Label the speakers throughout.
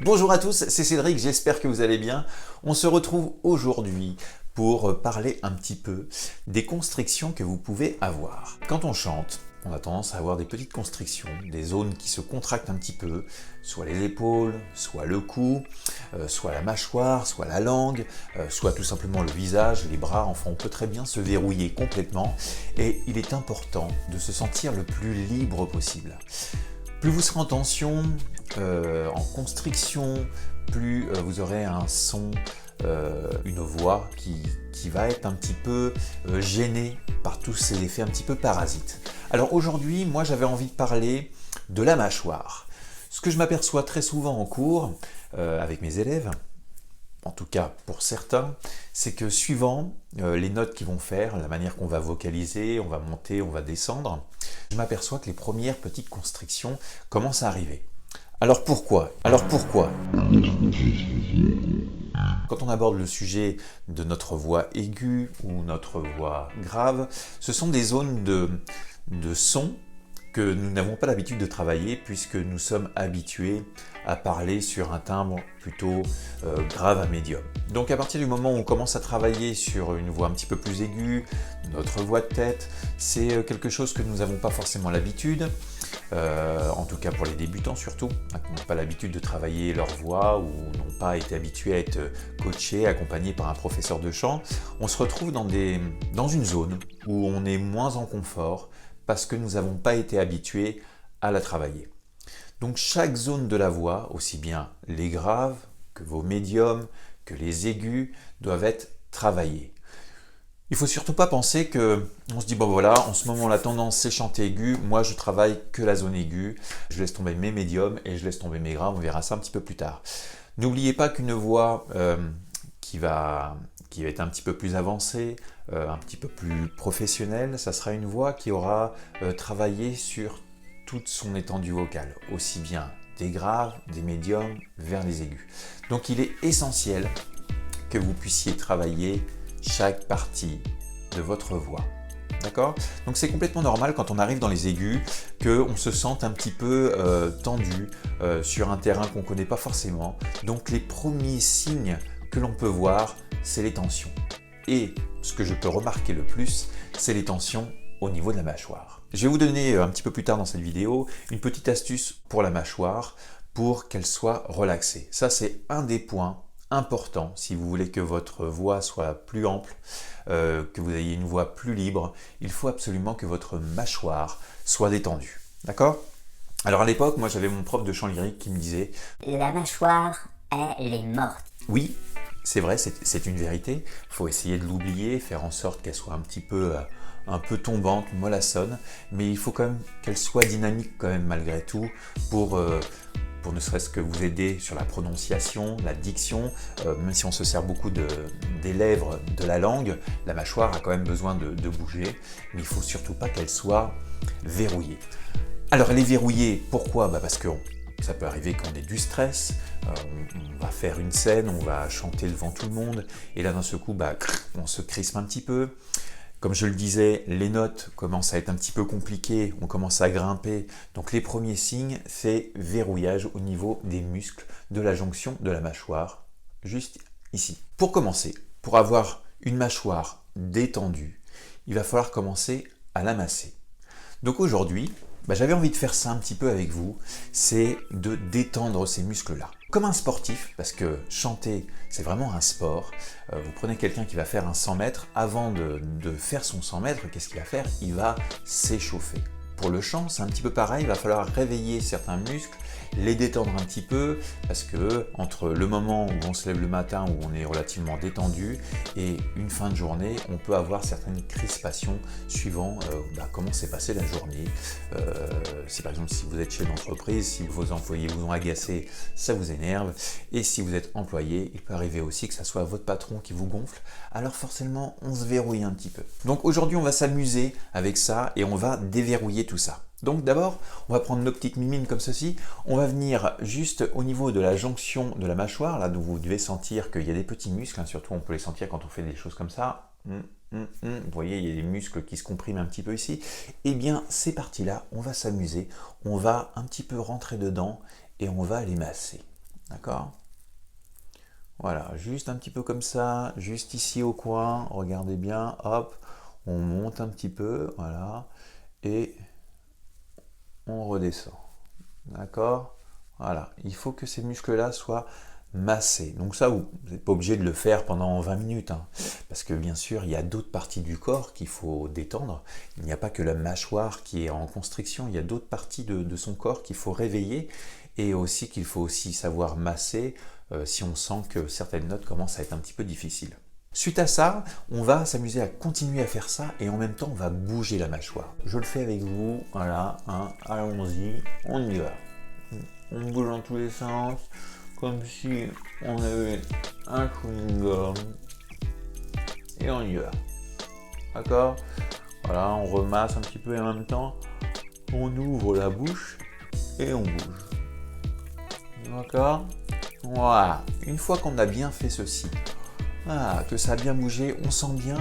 Speaker 1: Bonjour à tous, c'est Cédric, j'espère que vous allez bien. On se retrouve aujourd'hui pour parler un petit peu des constrictions que vous pouvez avoir. Quand on chante, on a tendance à avoir des petites constrictions, des zones qui se contractent un petit peu, soit les épaules, soit le cou, soit la mâchoire, soit la langue, soit tout simplement le visage, les bras, enfin on peut très bien se verrouiller complètement et il est important de se sentir le plus libre possible. Plus vous serez en tension, en constriction, plus vous aurez un son, une voix qui va être un petit peu gênée par tous ces effets un petit peu parasites. Alors aujourd'hui, moi j'avais envie de parler de la mâchoire. Ce que je m'aperçois très souvent en cours avec mes élèves, en tout cas pour certains, c'est que suivant les notes qu'ils vont faire, la manière qu'on va vocaliser, on va monter, on va descendre, je m'aperçois que les premières petites constrictions commencent à arriver. Alors pourquoi? Quand on aborde le sujet de notre voix aiguë ou notre voix grave, ce sont des zones de son que nous n'avons pas l'habitude de travailler puisque nous sommes habitués à parler sur un timbre plutôt grave à médium. Donc à partir du moment où on commence à travailler sur une voix un petit peu plus aiguë, notre voix de tête, c'est quelque chose que nous n'avons pas forcément l'habitude, en tout cas pour les débutants surtout, qui n'ont pas l'habitude de travailler leur voix ou n'ont pas été habitués à être coachés, accompagnés par un professeur de chant, on se retrouve dans une zone où on est moins en confort, parce que nous n'avons pas été habitués à la travailler. Donc chaque zone de la voix, aussi bien les graves que vos médiums, que les aigus, doivent être travaillées. Il ne faut surtout pas penser qu'on se dit bon voilà, en ce moment la tendance c'est chanter aigu, moi je travaille que la zone aiguë, je laisse tomber mes médiums et je laisse tomber mes graves, on verra ça un petit peu plus tard. N'oubliez pas qu'une voix qui va être un petit peu plus avancée, un petit peu plus professionnelle, ça sera une voix qui aura travaillé sur toute son étendue vocale, aussi bien des graves, des médiums, vers les aigus. Donc il est essentiel que vous puissiez travailler chaque partie de votre voix. D'accord? Donc c'est complètement normal quand on arrive dans les aigus qu'on se sente un petit peu tendu sur un terrain qu'on ne connaît pas forcément. Donc les premiers signes que l'on peut voir, c'est les tensions. Et ce que je peux remarquer le plus, c'est les tensions au niveau de la mâchoire. Je vais vous donner un petit peu plus tard dans cette vidéo une petite astuce pour la mâchoire pour qu'elle soit relaxée. Ça, c'est un des points importants si vous voulez que votre voix soit plus ample, que vous ayez une voix plus libre. Il faut absolument que votre mâchoire soit détendue. D'accord? Alors à l'époque, moi j'avais mon prof de chant lyrique qui me disait
Speaker 2: « La mâchoire, elle est morte. »
Speaker 1: Oui, c'est vrai, c'est une vérité. Il faut essayer de l'oublier, faire en sorte qu'elle soit un peu tombante, mollassonne, mais il faut quand même qu'elle soit dynamique quand même malgré tout pour ne serait-ce que vous aider sur la prononciation, la diction, même si on se sert beaucoup des lèvres, de la langue, la mâchoire a quand même besoin de bouger, mais il ne faut surtout pas qu'elle soit verrouillée. Alors elle est verrouillée, pourquoi? Parce que ça peut arriver qu'on ait du stress, on va faire une scène, on va chanter devant tout le monde, et là d'un seul coup, on se crispe un petit peu. Comme je le disais, les notes commencent à être un petit peu compliquées, on commence à grimper. Donc les premiers signes, c'est verrouillage au niveau des muscles de la jonction de la mâchoire, juste ici. Pour commencer, pour avoir une mâchoire détendue, il va falloir commencer à la masser. Donc aujourd'hui, j'avais envie de faire ça un petit peu avec vous, c'est de détendre ces muscles-là. Comme un sportif, parce que chanter, c'est vraiment un sport. Vous prenez quelqu'un qui va faire un 100 mètres, avant de faire son 100 mètres, qu'est-ce qu'il va faire? Il va s'échauffer. Pour le chant, c'est un petit peu pareil, il va falloir réveiller certains muscles, les détendre un petit peu, parce que entre le moment où on se lève le matin, où on est relativement détendu, et une fin de journée, on peut avoir certaines crispations suivant comment s'est passée la journée. Si par exemple, si vous êtes chez l'entreprise, si vos employés vous ont agacé, ça vous énerve, et si vous êtes employé, il peut arriver aussi que ça soit votre patron qui vous gonfle, alors forcément, on se verrouille un petit peu. Donc aujourd'hui, on va s'amuser avec ça, et on va déverrouiller tout ça. Donc d'abord, on va prendre nos petites mimines comme ceci, on va venir juste au niveau de la jonction de la mâchoire, là où vous devez sentir qu'il y a des petits muscles, surtout on peut les sentir quand on fait des choses comme ça. Vous voyez, il y a des muscles qui se compriment un petit peu ici. Eh bien, ces parties-là, on va s'amuser, on va un petit peu rentrer dedans et on va les masser. D'accord? Voilà, juste un petit peu comme ça, juste ici au coin, regardez bien, hop, on monte un petit peu, voilà, et on redescend. D'accord? Voilà, il faut que ces muscles-là soient massés. Donc ça, vous n'êtes pas obligé de le faire pendant 20 minutes, hein, parce que bien sûr, il y a d'autres parties du corps qu'il faut détendre. Il n'y a pas que la mâchoire qui est en constriction, il y a d'autres parties de son corps qu'il faut réveiller et aussi qu'il faut aussi savoir masser si on sent que certaines notes commencent à être un petit peu difficiles. Suite à ça, on va s'amuser à continuer à faire ça et en même temps, on va bouger la mâchoire. Je le fais avec vous, voilà, hein, allons-y, on y va. On bouge dans tous les sens, comme si on avait un chewing-gum, et on y va. D'accord? Voilà, on remasse un petit peu et en même temps, on ouvre la bouche et on bouge. D'accord? Voilà. Une fois qu'on a bien fait ceci, que ça a bien bougé, on sent bien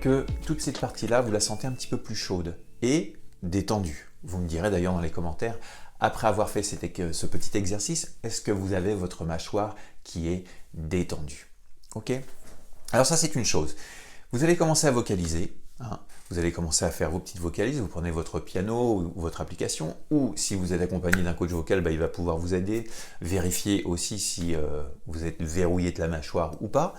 Speaker 1: que toute cette partie-là, vous la sentez un petit peu plus chaude et détendue. Vous me direz d'ailleurs dans les commentaires, après avoir fait ce petit exercice, est-ce que vous avez votre mâchoire qui est détendue? Ok? Alors ça, c'est une chose. Vous allez commencer à vocaliser. Hein. Vous allez commencer à faire vos petites vocalises. Vous prenez votre piano ou votre application. Ou si vous êtes accompagné d'un coach vocal, il va pouvoir vous aider. Vérifier aussi si vous êtes verrouillé de la mâchoire ou pas.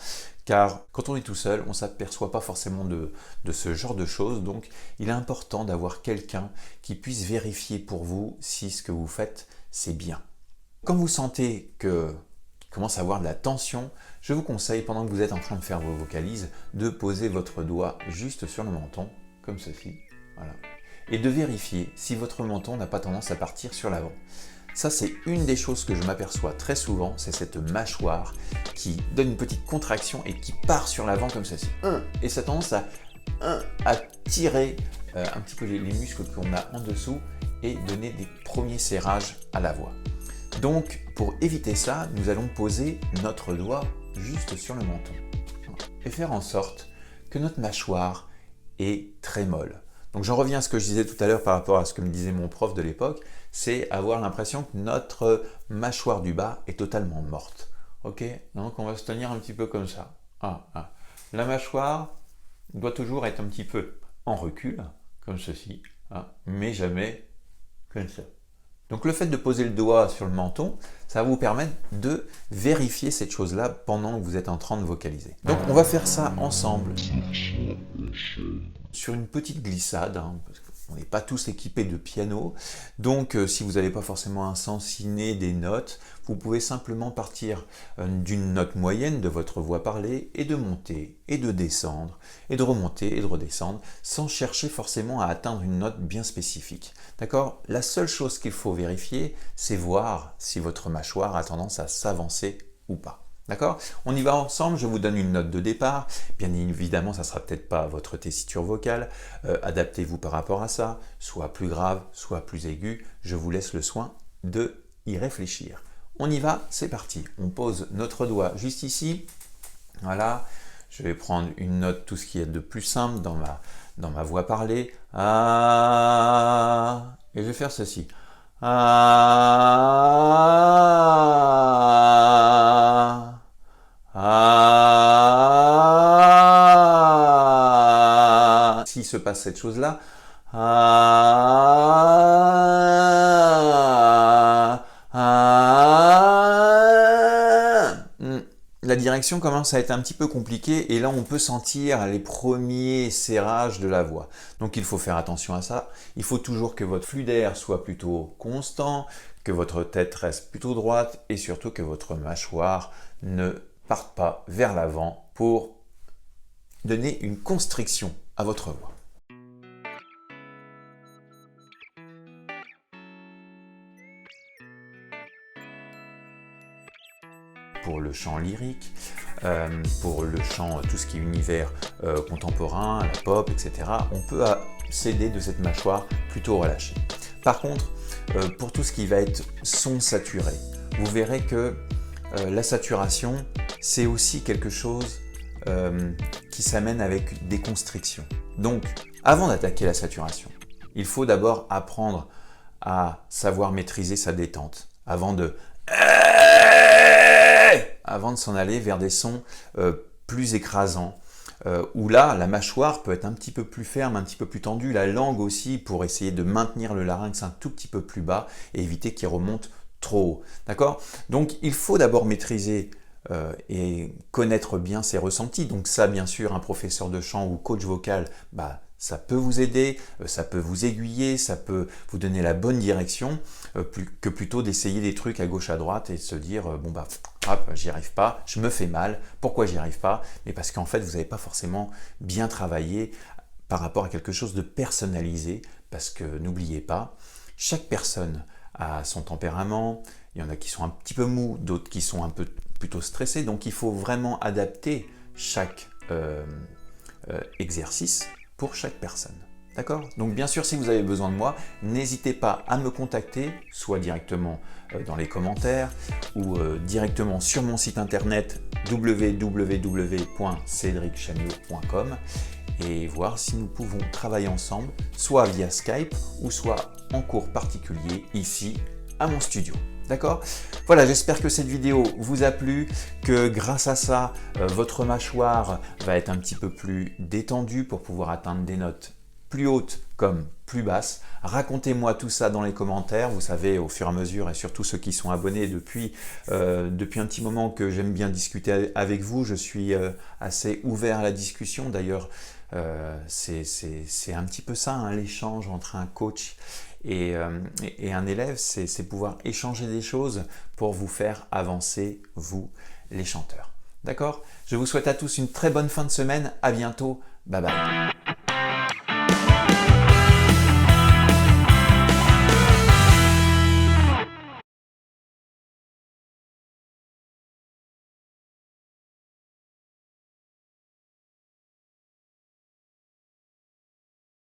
Speaker 1: Car quand on est tout seul, on ne s'aperçoit pas forcément de ce genre de choses. Donc, il est important d'avoir quelqu'un qui puisse vérifier pour vous si ce que vous faites, c'est bien. Quand vous sentez qu'il commence à avoir de la tension, je vous conseille, pendant que vous êtes en train de faire vos vocalises, de poser votre doigt juste sur le menton, comme ceci. Voilà. Et de vérifier si votre menton n'a pas tendance à partir sur l'avant. Ça, c'est une des choses que je m'aperçois très souvent, c'est cette mâchoire qui donne une petite contraction et qui part sur l'avant comme ceci. Et ça a tendance à tirer un petit peu les muscles qu'on a en dessous et donner des premiers serrages à la voix. Donc, pour éviter ça, nous allons poser notre doigt juste sur le menton et faire en sorte que notre mâchoire est très molle. Donc j'en reviens à ce que je disais tout à l'heure par rapport à ce que me disait mon prof de l'époque, c'est avoir l'impression que notre mâchoire du bas est totalement morte. Ok? Donc on va se tenir un petit peu comme ça. La mâchoire doit toujours être un petit peu en recul, comme ceci, mais jamais comme ça. Donc le fait de poser le doigt sur le menton, ça va vous permettre de vérifier cette chose-là pendant que vous êtes en train de vocaliser. Donc on va faire ça ensemble sur une petite glissade, parce qu'on n'est pas tous équipés de piano. Donc si vous n'avez pas forcément un sens inné des notes, vous pouvez simplement partir d'une note moyenne de votre voix parlée et de monter et de descendre et de remonter et de redescendre sans chercher forcément à atteindre une note bien spécifique. D'accord? La seule chose qu'il faut vérifier, c'est voir si votre mâchoire a tendance à s'avancer ou pas. D'accord? On y va ensemble, je vous donne une note de départ. Bien évidemment, ça ne sera peut-être pas votre tessiture vocale. Adaptez-vous par rapport à ça, soit plus grave, soit plus aigu. Je vous laisse le soin de y réfléchir. On y va, c'est parti. On pose notre doigt juste ici. Voilà. Je vais prendre une note, tout ce qui est de plus simple dans ma voix parlée. Et je vais faire ceci. S'il se passe cette chose-là, la direction commence à être un petit peu compliquée et là on peut sentir les premiers serrages de la voix. Donc il faut faire attention à ça. Il faut toujours que votre flux d'air soit plutôt constant, que votre tête reste plutôt droite et surtout que votre mâchoire ne parte pas vers l'avant pour donner une constriction à votre voix. Pour le chant lyrique, pour le chant, tout ce qui est univers contemporain, la pop, etc., on peut s'aider de cette mâchoire plutôt relâchée. Par contre, pour tout ce qui va être son saturé, vous verrez que la saturation, c'est aussi quelque chose qui s'amène avec des constrictions. Donc, avant d'attaquer la saturation, il faut d'abord apprendre à savoir maîtriser sa détente, avant de avant de s'en aller vers des sons plus écrasants. Où là, la mâchoire peut être un petit peu plus ferme, un petit peu plus tendue, la langue aussi pour essayer de maintenir le larynx un tout petit peu plus bas et éviter qu'il remonte trop haut. D'accord? Donc il faut d'abord maîtriser et connaître bien ses ressentis. Donc ça, bien sûr, un professeur de chant ou coach vocal, ça peut vous aider, ça peut vous aiguiller, ça peut vous donner la bonne direction, que plutôt d'essayer des trucs à gauche à droite et de se dire hop, j'y arrive pas, je me fais mal. Pourquoi j'y arrive pas? Mais parce qu'en fait, vous n'avez pas forcément bien travaillé par rapport à quelque chose de personnalisé, parce que n'oubliez pas, chaque personne a son tempérament, il y en a qui sont un petit peu mous, d'autres qui sont un peu plutôt stressés, donc il faut vraiment adapter chaque exercice pour chaque personne. D'accord? Donc bien sûr, si vous avez besoin de moi, n'hésitez pas à me contacter, soit directement dans les commentaires ou directement sur mon site internet www.cedricchagnaud.com et voir si nous pouvons travailler ensemble, soit via Skype ou soit en cours particulier ici à mon studio. D'accord? Voilà, j'espère que cette vidéo vous a plu, que grâce à ça, votre mâchoire va être un petit peu plus détendue pour pouvoir atteindre des notes plus hautes comme plus basses. Racontez-moi tout ça dans les commentaires. Vous savez, au fur et à mesure, et surtout ceux qui sont abonnés depuis un petit moment, que j'aime bien discuter avec vous. Je suis assez ouvert à la discussion. D'ailleurs, c'est un petit peu ça, hein, l'échange entre un coach et un élève, c'est pouvoir échanger des choses pour vous faire avancer, vous, les chanteurs. D'accord? Je vous souhaite à tous une très bonne fin de semaine. À bientôt. Bye bye.